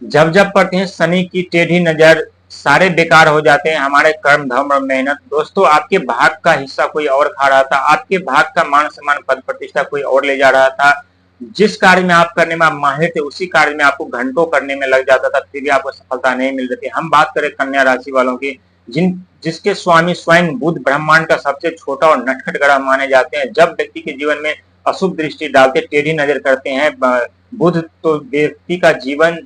जब जब पड़ते हैं शनि की टेढ़ी नजर, सारे बेकार हो जाते हैं हमारे कर्म धर्म और मेहनत। दोस्तों, आपके भाग का हिस्सा कोई और खा रहा था, आपके भाग का मान सम्मान पद प्रतिष्ठा कोई और ले जा रहा था। जिस कार्य में आप करने में आप माहिर थे, उसी कार्य में आपको घंटों करने में लग जाता था, फिर भी आपको सफलता नहीं मिल रही थी। हम बात करें कन्या राशि वालों की, जिसके स्वामी स्वयं बुध ब्रह्मांड का सबसे छोटा और नटखट ग्रह माने जाते हैं। जब व्यक्ति के जीवन में अशुभ दृष्टि डालते, टेढ़ी नजर करते हैं बुध, तो व्यक्ति का जीवन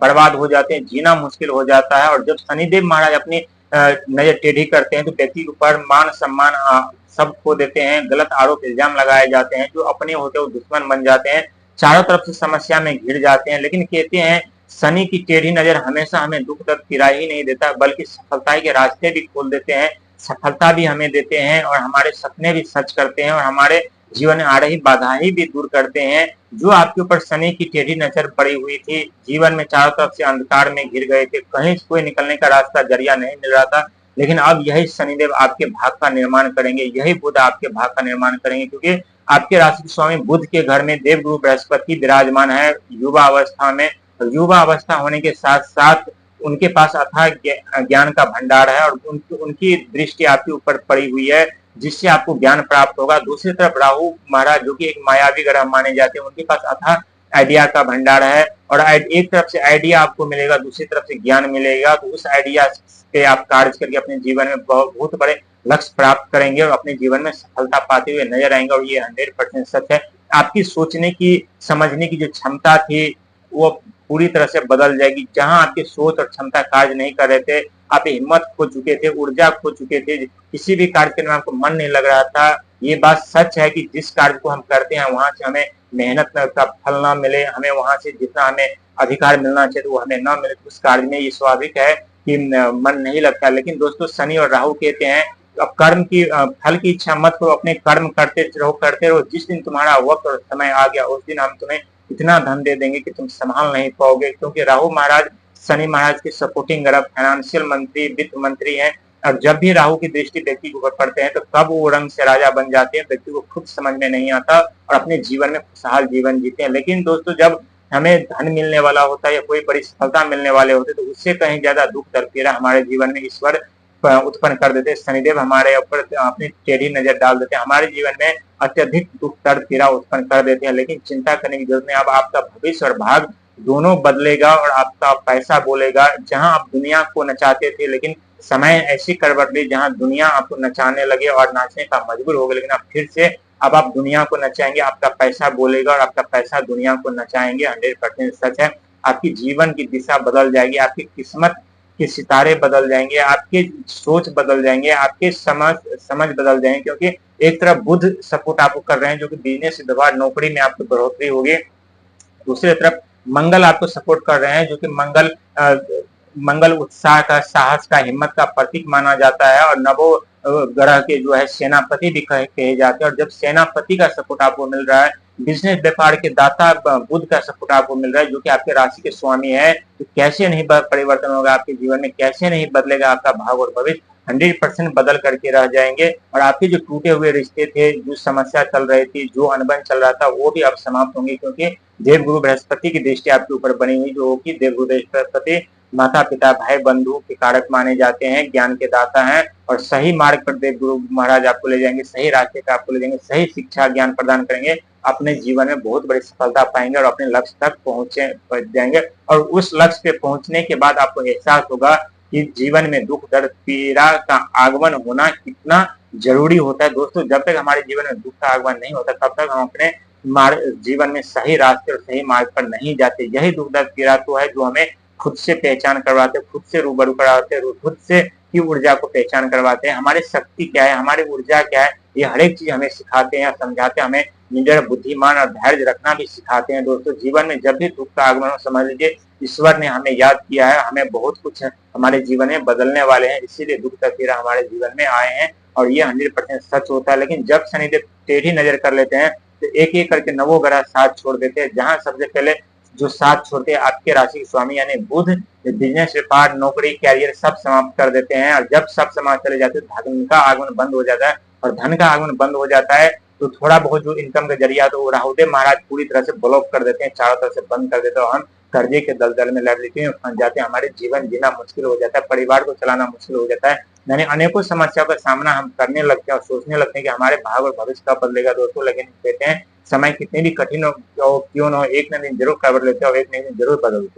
बर्बाद हो जाते हैं, जीना मुश्किल हो जाता है। और जब शनिदेव महाराज अपनी नजर टेढ़ी करते हैं तो व्यक्ति के ऊपर मान सम्मान सब खो देते हैं, गलत आरोप इल्जाम लगाए जाते हैं, जो अपने होते वो दुश्मन बन जाते हैं, चारों तरफ से समस्या में घिर जाते हैं। लेकिन कहते हैं शनि की टेढ़ी नजर हमेशा हमें दुख दर्द पीड़ा ही नहीं देता, बल्कि सफलता के रास्ते भी खोल देते हैं, सफलता भी हमें देते हैं, और हमारे सपने भी सच करते हैं, और हमारे जीवन में आ रही बाधाएं भी दूर करते हैं। जो आपके ऊपर शनि की टेढ़ी नजर पड़ी हुई थी, जीवन में चारों तरफ से अंधकार में घिर गए थे, कहीं कोई निकलने का रास्ता जरिया नहीं मिल रहा था, लेकिन अब यही शनिदेव आपके भाग का निर्माण करेंगे, यही बुध आपके भाग का निर्माण करेंगे, क्योंकि आपके राशि स्वामी बुध के घर में देवगुरु बृहस्पति विराजमान है युवा अवस्था में। युवा अवस्था होने के साथ साथ उनके पास अथाह ज्ञान का भंडार है, और उनकी दृष्टि आपके ऊपर पड़ी हुई है, जिससे आपको ज्ञान प्राप्त होगा। दूसरी तरफ राहु महाराज, जो कि एक मायावी ग्रह माने जाते हैं, उनके पास अथाह आइडिया का भंडार है, और एक तरफ से आइडिया आपको मिलेगा, दूसरी तरफ से ज्ञान मिलेगा। तो उस आइडिया पे आप कार्य करके अपने जीवन में बहुत बड़े लक्ष्य प्राप्त करेंगे, और अपने जीवन में सफलता पाते हुए नजर आएंगे। और ये 100% सच है। आपकी सोचने की, समझने की जो क्षमता थी, वो पूरी तरह से बदल जाएगी। जहां आपकी सोच और क्षमता कार्य नहीं कर रहे थे, आप हिम्मत खो चुके थे, ऊर्जा खो चुके थे, किसी भी कार्य करने में आपको मन नहीं लग रहा था, ये बात सच है कि जिस कार्य को हम करते हैं वहां से हमें मेहनत का फल ना मिले, हमें वहां से जितना हमें अधिकार मिलना चाहिए वो हमें ना मिले, तो उस कार्य में ये स्वाभाविक है कि मन नहीं लगता। लेकिन दोस्तों, शनि और राहु कहते हैं अब कर्म की फल की इच्छा मत करो, अपने कर्म करते रहो। जिस दिन तुम्हारा वक्त और समय आ गया, उस दिन हम तुम्हें इतना धन दे देंगे कि तुम संभाल नहीं पाओगे। क्योंकि राहु महाराज शनि महाराज के सपोर्टिंग ग्रह, फाइनेंशियल मंत्री, वित्त मंत्री हैं, और जब भी राहु की दृष्टि व्यक्ति के ऊपर पड़ते हैं तो कब वो रंग से राजा बन जाते हैं, व्यक्ति को खुद समझ में नहीं आता, और अपने जीवन में खुशहाल जीवन जीते हैं। लेकिन दोस्तों, जब हमें धन मिलने वाला होता है या कोई बड़ी सफलता मिलने वाले होते हैं, तो उससे कहीं ज्यादा दुख दर्द पीड़ा हमारे जीवन में ईश्वर उत्पन्न कर देते हैं। शनिदेव हमारे ऊपर अपनी टेढ़ी नजर डाल देते हैं, हमारे जीवन में अत्यधिक दुख दर्द पीड़ा उत्पन्न कर देते हैं। लेकिन चिंता करने की जरूरत नहीं, अब आपका भविष्य और भाग दोनों बदलेगा, और आपका पैसा बोलेगा। जहां आप दुनिया को नचाते थे, लेकिन समय ऐसी करवट ली जहां दुनिया आपको नचाने लगे और नाचने का मजबूर हो गए, लेकिन अब फिर से अब आप दुनिया को नचाएंगे, आपका पैसा बोलेगा और आपका पैसा दुनिया को नचाएंगे। 100% सच है। आपकी जीवन की दिशा बदल जाएगी, आपकी किस्मत के सितारे बदल जाएंगे, आपके सोच बदल जाएंगे, आपके समझ बदल जाएंगे। क्योंकि एक तरफ बुध सपोर्ट आपको कर रहे हैं, जो कि बिजनेस व्यवहार नौकरी में आपको बढ़ोतरी होगी। दूसरी तरफ मंगल आपको सपोर्ट कर रहे हैं, जो कि मंगल उत्साह का, साहस का, हिम्मत का प्रतीक माना जाता है, और नवो ग्रह के जो है सेनापति भी कहे जाते हैं। और जब सेनापति का सपोर्ट आपको मिल रहा है, बिजनेस व्यापार के दाता बुध का सपोर्ट आपको मिल रहा है, जो कि आपके राशि के स्वामी है, तो कैसे नहीं परिवर्तन होगा आपके जीवन में, कैसे नहीं बदलेगा आपका भाग और भविष्य। 100% बदल करके रह जाएंगे, और आपके जो टूटे हुए रिश्ते थे, जो समस्या चल रही थी, जो अनबन चल रहा था, वो भी अब समाप्त होंगे। क्योंकि देवगुरु बृहस्पति की दृष्टि आपके ऊपर बनी हुई, जो कि देवगुरु बृहस्पति माता पिता भाई बंधु के कारक माने जाते हैं, ज्ञान के दाता हैं, और सही मार्ग पर देवगुरु महाराज आपको ले जाएंगे, सही रास्ते पर आपको ले जाएंगे, सही शिक्षा ज्ञान प्रदान करेंगे, अपने जीवन में बहुत बड़ी सफलता पाएंगे, और अपने लक्ष्य तक पहुंच जाएंगे। और उस लक्ष्य पे पहुंचने के बाद आपको एहसास होगा कि जीवन में दुख दर्द पीड़ा का आगमन होना कितना जरूरी होता है। दोस्तों, जब तक हमारे जीवन में दुख का आगमन नहीं होता, तब तक हम अपने जीवन में सही रास्ते और सही मार्ग पर नहीं जाते। यही दुख दर्द पीड़ा तो है जो हमें खुद से पहचान करवाते, खुद से रूबरू करवाते, खुद से की ऊर्जा को पहचान करवाते हैं। हमारी शक्ति क्या है, हमारी ऊर्जा क्या है, ये हर एक चीज हमें सिखाते हैं, समझाते हैं, हमें निडर, बुद्धिमान और धैर्य रखना भी सिखाते हैं। दोस्तों, जीवन में जब भी दुख का आगमन हो, समझ लीजिए ईश्वर ने हमें याद किया है, हमें बहुत कुछ हमारे जीवन में बदलने वाले हैं, इसीलिए दुख का पीड़ा हमारे जीवन में आए हैं, और ये 100% सच होता है। लेकिन जब शनिदेव टेढ़ी नजर कर लेते हैं, तो एक एक करके नवो ग्रह साथ छोड़ देते हैं। जहां सबसे पहले जो साथ छोड़ते हैं, आपके राशि के स्वामी यानी बुध, बिजनेस व्यापार नौकरी कैरियर सब समाप्त कर देते हैं। और जब सब समाप्त चले जाते हैं, धन का आगमन बंद हो जाता है, और धन का आगमन बंद हो जाता है तो थोड़ा बहुत जो इनकम का जरिया तो राहुदेव महाराज पूरी तरह से ब्लॉक कर देते हैं, चारों तरफ से बंद कर देते हैं, और हम कर्जे के दलदल में, लायबिलिटी में फंस जाते हैं, हमारे जीवन जीना मुश्किल हो जाता है, परिवार को चलाना मुश्किल हो जाता है। यानी अनेकों समस्याओं का सामना हम करने लगते हैं और सोचने लगते हैं कि हमारे भाग्य और भविष्य कब बदलेगा दोस्तों, लेकिन कहते हैं समय कितनी भी कठिन हो क्यों न हो, एक न दिन जरूर खबर लेते हैं और एक न दिन जरूर बदलते हैं।